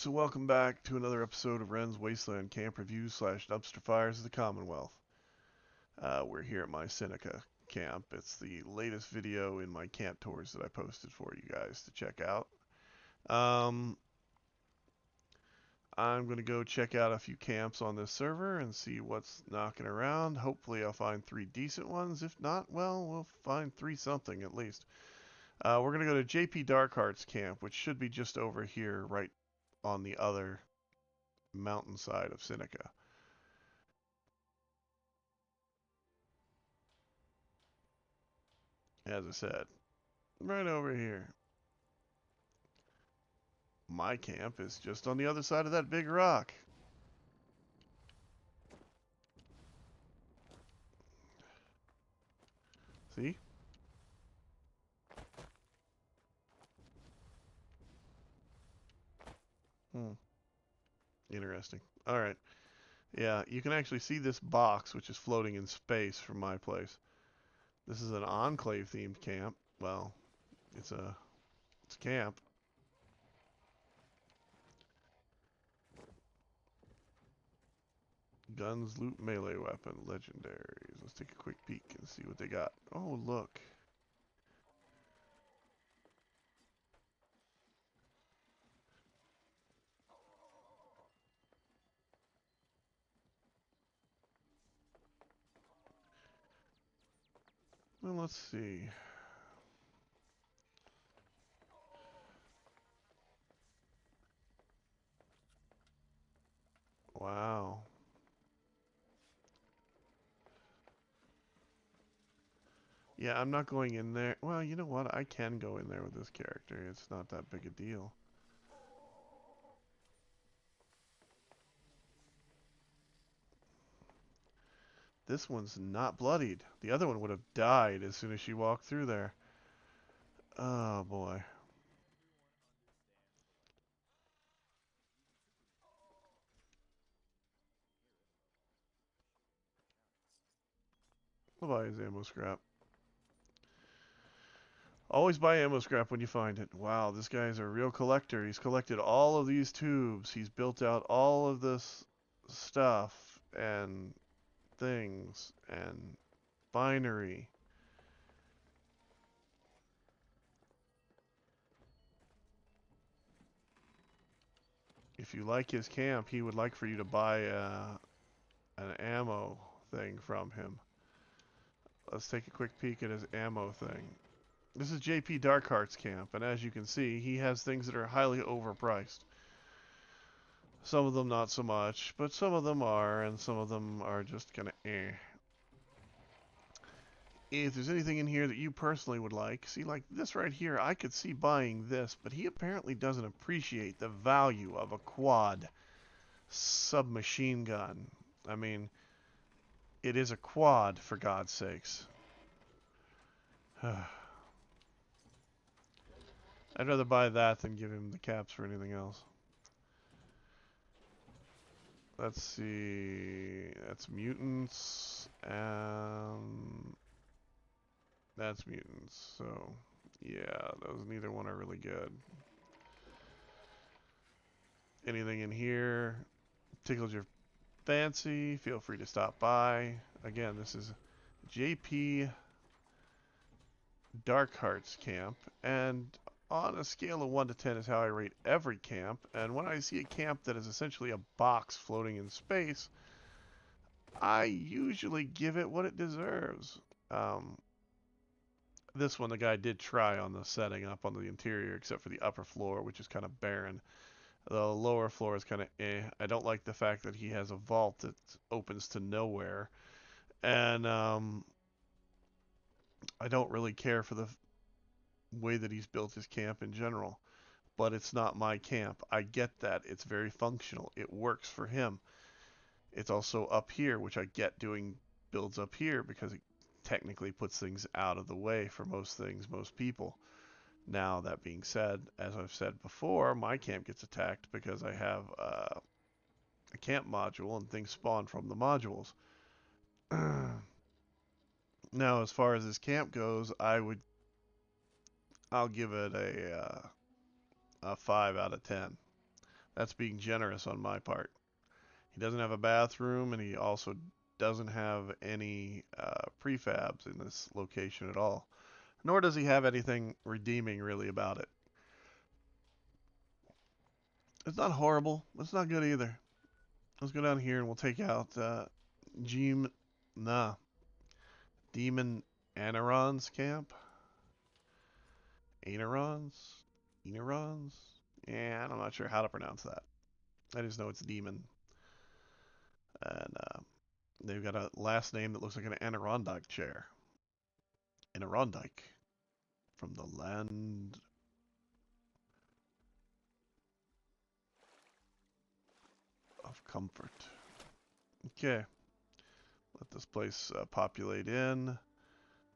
So welcome back to another episode of Wren's Wasteland Camp Reviews / Dumpster Fires of the Commonwealth. We're here at my Seneca camp. It's the latest video in my camp tours that I posted for you guys to check out. I'm going to go check out a few camps on this server and see what's knocking around. Hopefully I'll find 3 decent ones. If not, well, we'll find 3 something at least. We're going to go to JP Darkarts camp, which should be just over here right on the other mountainside of Seneca. As I said, right over here. My camp is just on the other side of that big rock. See? Interesting. Alright. Yeah, you can actually see this box, which is floating in space from my place. This is an Enclave-themed camp. Well, it's a camp. Guns, loot, melee weapon, legendaries. Let's take a quick peek and see what they got. Oh, look. Well, let's see. Wow. Yeah, I'm not going in there. Well, you know what? I can go in there with this character. It's not that big a deal. This one's not bloodied. The other one would have died as soon as she walked through there. Oh, boy. I'll buy his ammo scrap. Always buy ammo scrap when you find it. Wow, this guy's a real collector. He's collected all of these tubes. He's built out all of this stuff and things and binary. If you like his camp, he would like for you to buy an ammo thing from him. Let's take a quick peek at his ammo thing. This is JP Darkarts camp, and as you can see, he has things that are highly overpriced. Some of them not so much, but some of them are, and some of them are just kind of eh. If there's anything in here that you personally would like, see, like this right here, I could see buying this, but he apparently doesn't appreciate the value of a quad submachine gun. I mean, it is a quad, for God's sakes. I'd rather buy that than give him the caps for anything else. Let's see. That's mutants. That's mutants. So, yeah, those neither one are really good. Anything in here tickles your fancy, feel free to stop by. Again, this is JP Darkarts camp, and on a scale of 1 to 10 is how I rate every camp, and when I see a camp that is essentially a box floating in space, I usually give it what it deserves. This one, the guy did try on the setting up on the interior, except for the upper floor, which is kind of barren. The lower floor is kind of eh. I don't like the fact that he has a vault that opens to nowhere. And I don't really care for the way that he's built his camp in general. But it's not my camp. I get that. It's very functional. It works for him. It's also up here, which I get doing builds up here because it technically puts things out of the way for most things, most people. Now, that being said, as I've said before, my camp gets attacked because I have a camp module and things spawn from the modules. Now, as far as this camp goes, I'll give it a 5 out of 10. That's being generous on my part. He doesn't have a bathroom, and he also doesn't have any prefabs in this location at all. Nor does he have anything redeeming really about it. It's not horrible. It's not good either. Let's go down here and we'll take out Gem... Nah. Demon Anaron's camp? Anerons? Enerons? Yeah, I'm not sure how to pronounce that. I just know it's demon. And they've got a last name that looks like an Adirondack chair. Adirondack. From the land of comfort. Okay. Let this place populate in.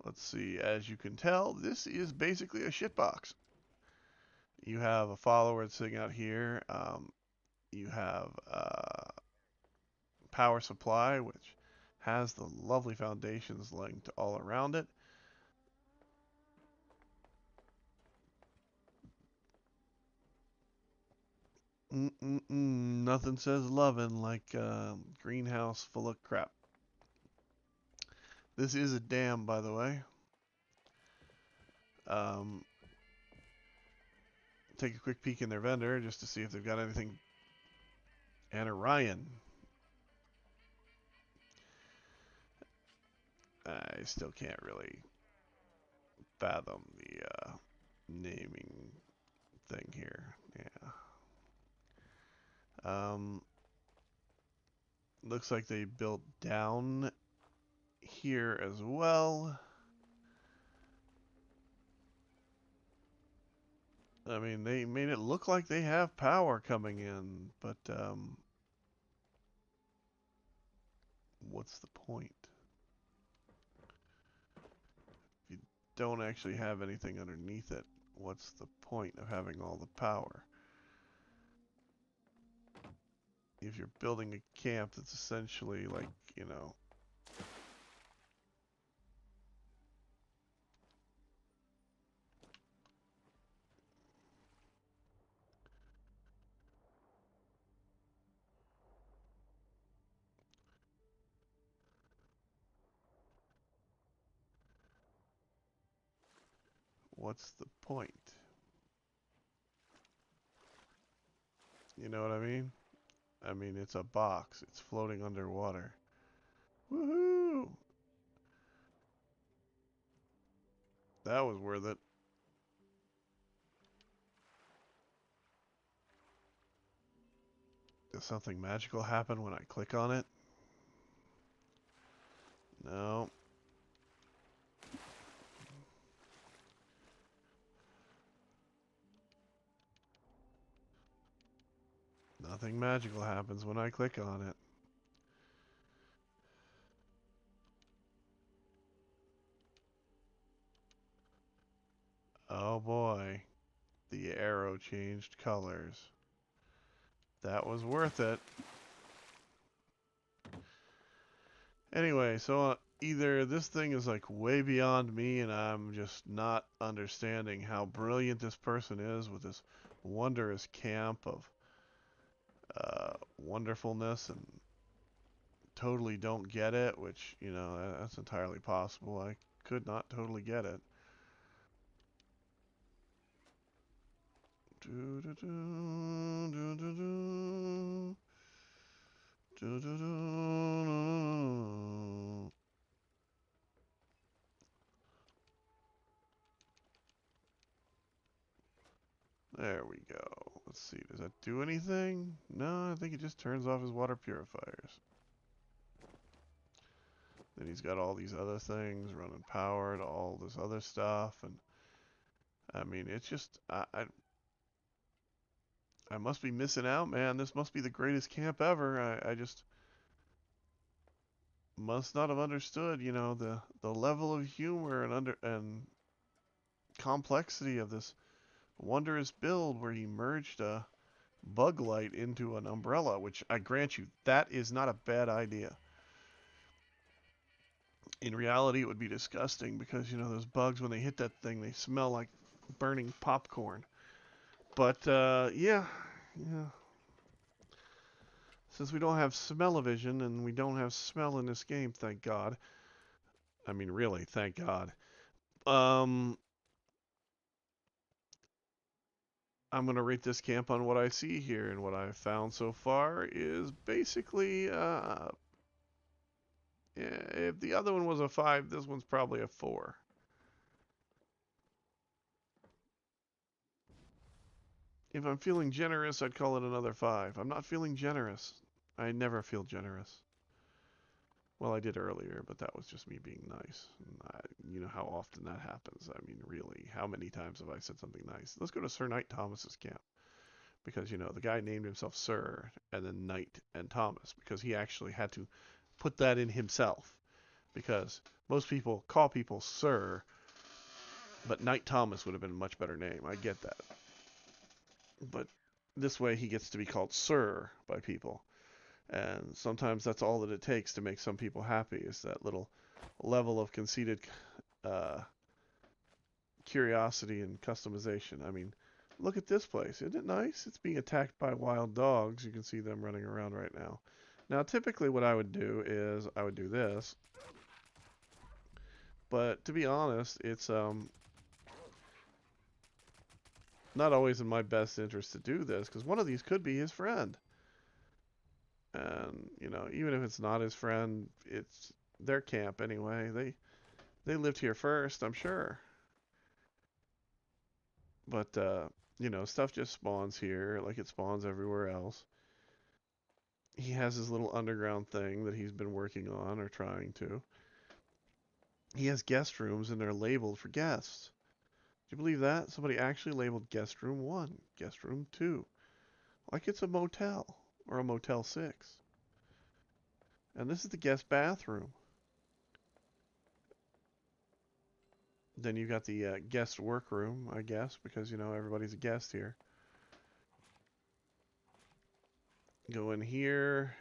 Let's see. As you can tell, this is basically a shitbox. You have a follower sitting out here. You have power supply, which has the lovely foundations linked all around it. Nothing says loving like greenhouse full of crap. This is a dam, by the way. Take a quick peek in their vendor just to see if they've got anything. And Orion. I still can't really fathom the naming thing here. Yeah. Looks like they built down here as well. I mean, they made it look like they have power coming in, but what's the point? If you don't actually have anything underneath it, what's the point of having all the power? If you're building a camp that's essentially like, you know, what's the point? You know what I mean? I mean, it's a box. It's floating underwater. Woohoo! That was worth it. Does something magical happen when I click on it? No. Nothing magical happens when I click on it. Oh boy. The arrow changed colors. That was worth it. Anyway, so either this thing is like way beyond me and I'm just not understanding how brilliant this person is with this wondrous camp of wonderfulness and totally don't get it, which, you know, that's entirely possible. I could not totally get it. There we go. Let's see, does that do anything? No, I think it just turns off his water purifiers. Then he's got all these other things running power to all this other stuff, and I mean, it's just I must be missing out, man. This must be the greatest camp ever. I just must not have understood, you know, the level of humor and complexity of this wondrous build where he merged a bug light into an umbrella, which I grant you, that is not a bad idea. In reality, it would be disgusting because, you know, those bugs, when they hit that thing, they smell like burning popcorn. But, yeah. Since we don't have smell-o-vision and we don't have smell in this game, thank God. I mean, really, thank God. Um, I'm going to rate this camp on what I see here, and what I've found so far is basically, if the other one was a 5, this one's probably a 4. If I'm feeling generous, I'd call it another 5. I'm not feeling generous. I never feel generous. Well, I did earlier, but that was just me being nice. You know how often that happens. I mean, really, how many times have I said something nice? Let's go to Sir Knight Thomas's camp. Because, you know, the guy named himself Sir and then Knight and Thomas because he actually had to put that in himself. Because most people call people Sir, but Knight Thomas would have been a much better name. I get that. But this way he gets to be called Sir by people. And sometimes that's all that it takes to make some people happy is that little level of conceited uh, curiosity and customization. I mean, look at this place. Isn't it nice? It's being attacked by wild dogs. You can see them running around right now. Now, typically what I would do is I would do this. But to be honest, it's not always in my best interest to do this because one of these could be his friend. And, you know, even if it's not his friend, it's their camp anyway. They lived here first, I'm sure. But you know, stuff just spawns here like it spawns everywhere else. He has his little underground thing that he's been working on or trying to. He has guest rooms and they're labeled for guests. Do you believe that? Somebody actually labeled guest room 1, guest room 2. Like it's a motel or a Motel 6. And this is the guest bathroom. Then you got the guest workroom, I guess, because, you know, everybody's a guest here. Go in here.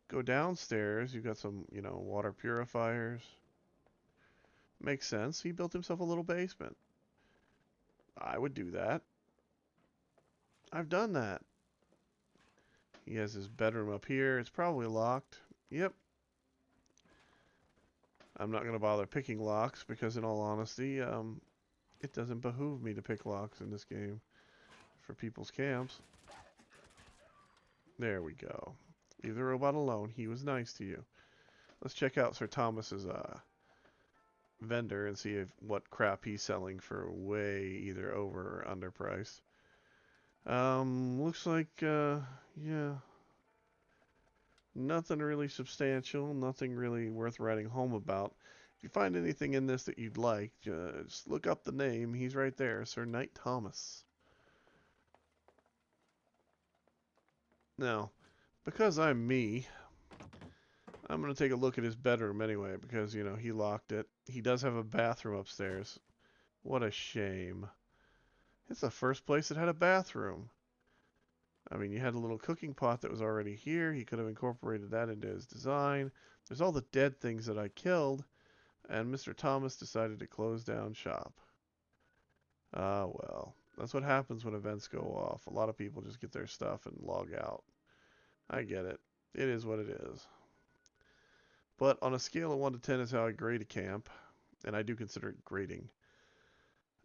Go downstairs. You got some, you know, water purifiers. Makes sense. He built himself a little basement. I would do that. I've done that. He has his bedroom up here. It's probably locked. Yep. I'm not going to bother picking locks because, in all honesty, it doesn't behoove me to pick locks in this game for people's camps. There we go. Leave the robot alone. He was nice to you. Let's check out Sir Thomas's vendor and see what crap he's selling for way either over or underpriced. Looks like, yeah, nothing really substantial, nothing really worth writing home about. If you find anything in this that you'd like, just look up the name. He's right there, Sir Knight Thomas. Now, because I'm me, I'm going to take a look at his bedroom anyway, because, you know, he locked it. He does have a bathroom upstairs. What a shame. It's the first place that had a bathroom. I mean, you had a little cooking pot that was already here. He could have incorporated that into his design. There's all the dead things that I killed, and Mr. Thomas decided to close down shop. Ah, well. That's what happens when events go off. A lot of people just get their stuff and log out. I get it. It is what it is. But on a scale of 1 to 10 is how I grade a camp, and I do consider it grading.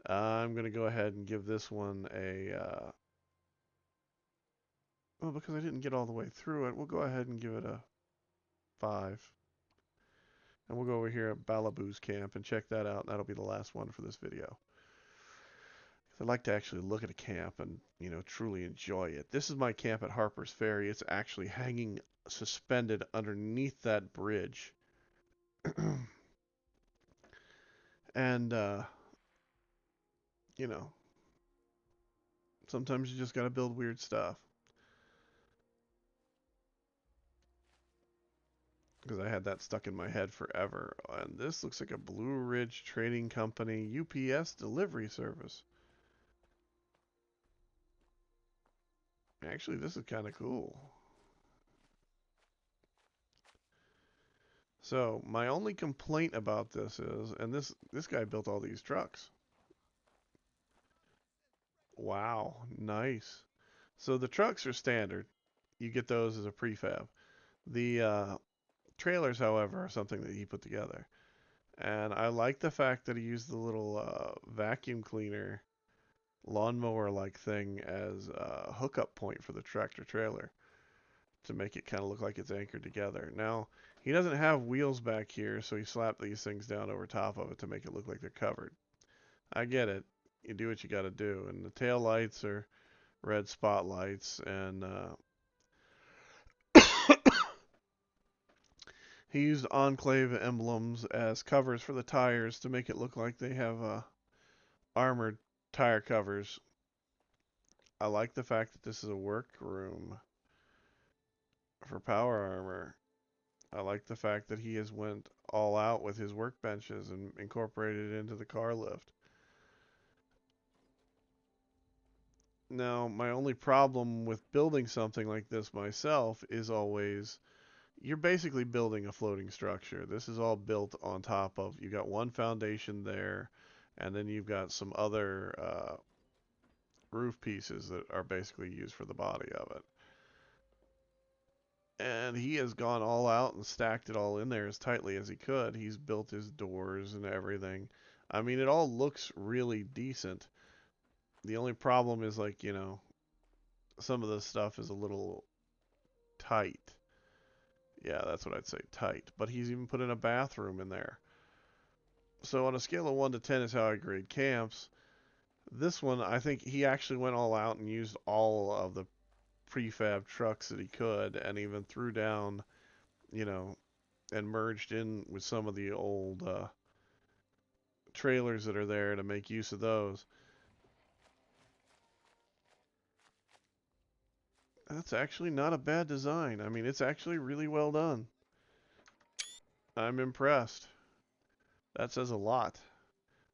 I'm going to go ahead and give this one a... well, because I didn't get all the way through it, we'll go ahead and give it a 5. And we'll go over here at Balaboo's camp and check that out. And that'll be the last one for this video. I'd like to actually look at a camp and, you know, truly enjoy it. This is my camp at Harper's Ferry. It's actually hanging suspended underneath that bridge. And, you know, sometimes you just gotta build weird stuff. Because I had that stuck in my head forever. And this looks like a Blue Ridge Trading Company UPS delivery service. Actually, this is kind of cool. So, my only complaint about this is, and this guy built all these trucks. Wow, nice. So the trucks are standard. You get those as a prefab. The trailers, however, are something that he put together. And I like the fact that he used the little vacuum cleaner lawnmower like thing as a hookup point for the tractor trailer to make it kind of look like it's anchored together. Now, he doesn't have wheels back here, so he slapped these things down over top of it to make it look like they're covered. I get it. You do what you got to do. And the tail lights are red spotlights, and he used Enclave emblems as covers for the tires to make it look like they have armored tire covers. I like the fact that this is a workroom for power armor. I like the fact that he has went all out with his workbenches and incorporated it into the car lift. Now, my only problem with building something like this myself is always you're basically building a floating structure. This is all built on top of, you got one foundation there, and then you've got some other roof pieces that are basically used for the body of it. And he has gone all out and stacked it all in there as tightly as he could. He's built his doors and everything. I mean, it all looks really decent. The only problem is, like, some of the stuff is a little tight. Yeah, that's what I'd say, tight. But he's even put in a bathroom in there. So on a scale of 1 to 10 is how I grade camps. This one, I think he actually went all out and used all of the prefab trucks that he could, and even threw down, you know, and merged in with some of the old trailers that are there to make use of those. That's actually not a bad design. I mean, it's actually really well done. I'm impressed. That says a lot.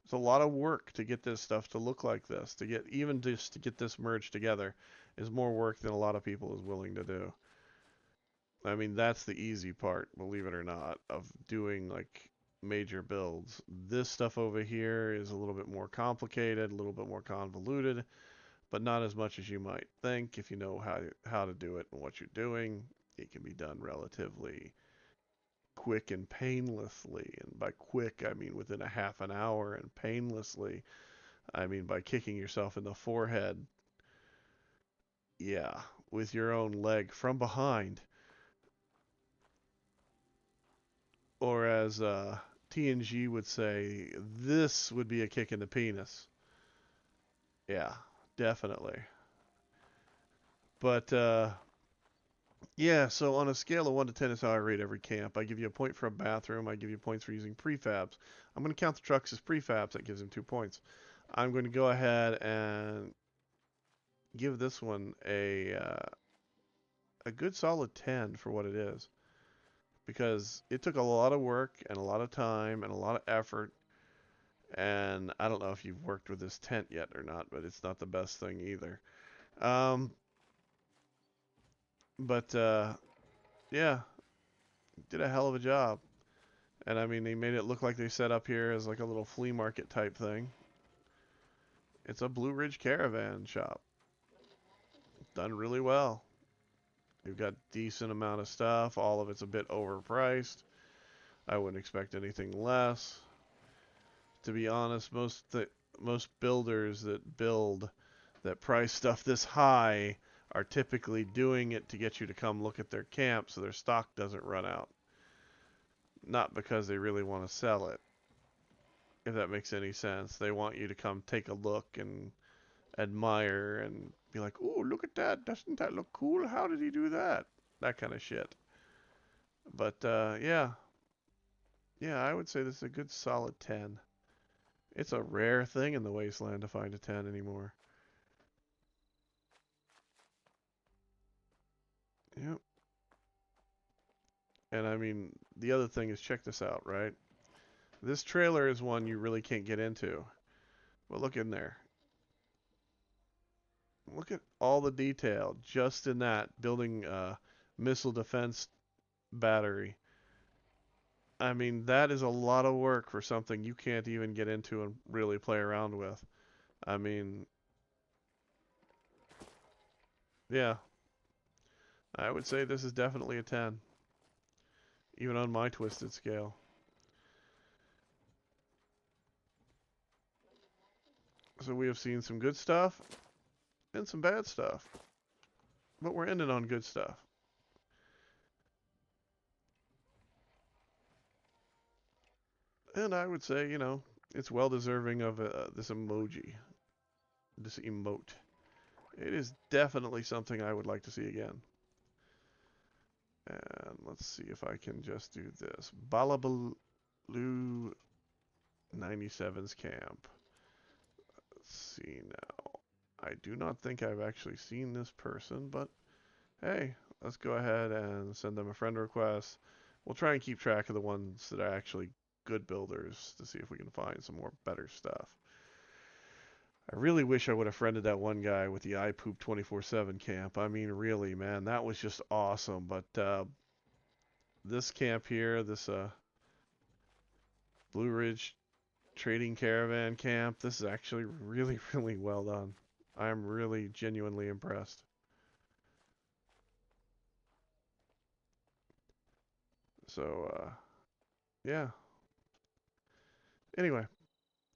It's a lot of work to get this stuff to look like this. To get even just to get this merged together is more work than a lot of people is willing to do. I mean, that's the easy part, believe it or not, of doing like major builds. This stuff over here is a little bit more complicated, a little bit more convoluted, but not as much as you might think. If you know how to do it and what you're doing, it can be done relatively quick and painlessly. And by quick, I mean within a half an hour, and painlessly, I mean by kicking yourself in the forehead. Yeah, with your own leg from behind. Or as TNG would say, this would be a kick in the penis. Yeah, definitely. But yeah, so on a scale of 1 to 10 is how I rate every camp. I give you a point for a bathroom. I give you points for using prefabs. I'm going to count the trucks as prefabs. That gives them 2 points. I'm going to go ahead and give this one a good solid 10 for what it is, because it took a lot of work and a lot of time and a lot of effort. And I don't know if you've worked with this tent yet or not, but it's not the best thing either. Um, but yeah, did a hell of a job. And I mean, they made it look like they set up here as like a little flea market type thing. It's a Blue Ridge Caravan shop. Done really well. They've got decent amount of stuff. All of it's a bit overpriced. I wouldn't expect anything less. To be honest, most builders that price stuff this high are typically doing it to get you to come look at their camp so their stock doesn't run out. Not because they really want to sell it, if that makes any sense. They want you to come take a look and admire and be like, "Ooh, look at that. Doesn't that look cool? How did he do that?" That kind of shit. But yeah. Yeah, I would say this is a good solid 10. It's a rare thing in the Wasteland to find a 10 anymore. Yep. And I mean, the other thing is, check this out, right? This trailer is one you really can't get into. But look in there. Look at all the detail just in that building missile defense battery. I mean, that is a lot of work for something you can't even get into and really play around with. I mean, yeah. I would say this is definitely a 10, even on my twisted scale. So we have seen some good stuff and some bad stuff, but we're ending on good stuff. And I would say, it's well deserving of this emoji, this emote. It is definitely something I would like to see again. And let's see if I can just do this. Balabaloo 97's camp. Let's see now. I do not think I've actually seen this person, but hey, let's go ahead and send them a friend request. We'll try and keep track of the ones that are actually good builders to see if we can find some more better stuff. I really wish I would have friended that one guy with the I poop 24/7 camp. I mean, really, man, that was just awesome. But this camp here, this Blue Ridge Trading Caravan camp, this is actually really, really well done. I'm really genuinely impressed. So, yeah. Anyway,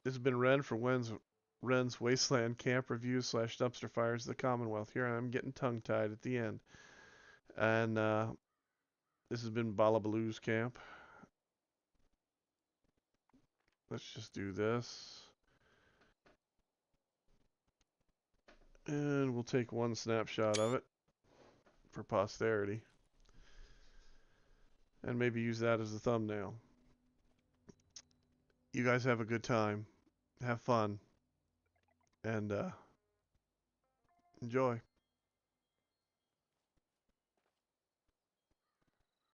this has been Ren for Ren's Wasteland Camp Reviews / Dumpster Fires of the Commonwealth. Here I'm getting tongue-tied at the end. And this has been Balabaloo's camp. Let's just do this. And we'll take one snapshot of it for posterity. And maybe use that as a thumbnail. You guys have a good time. Have fun. And enjoy.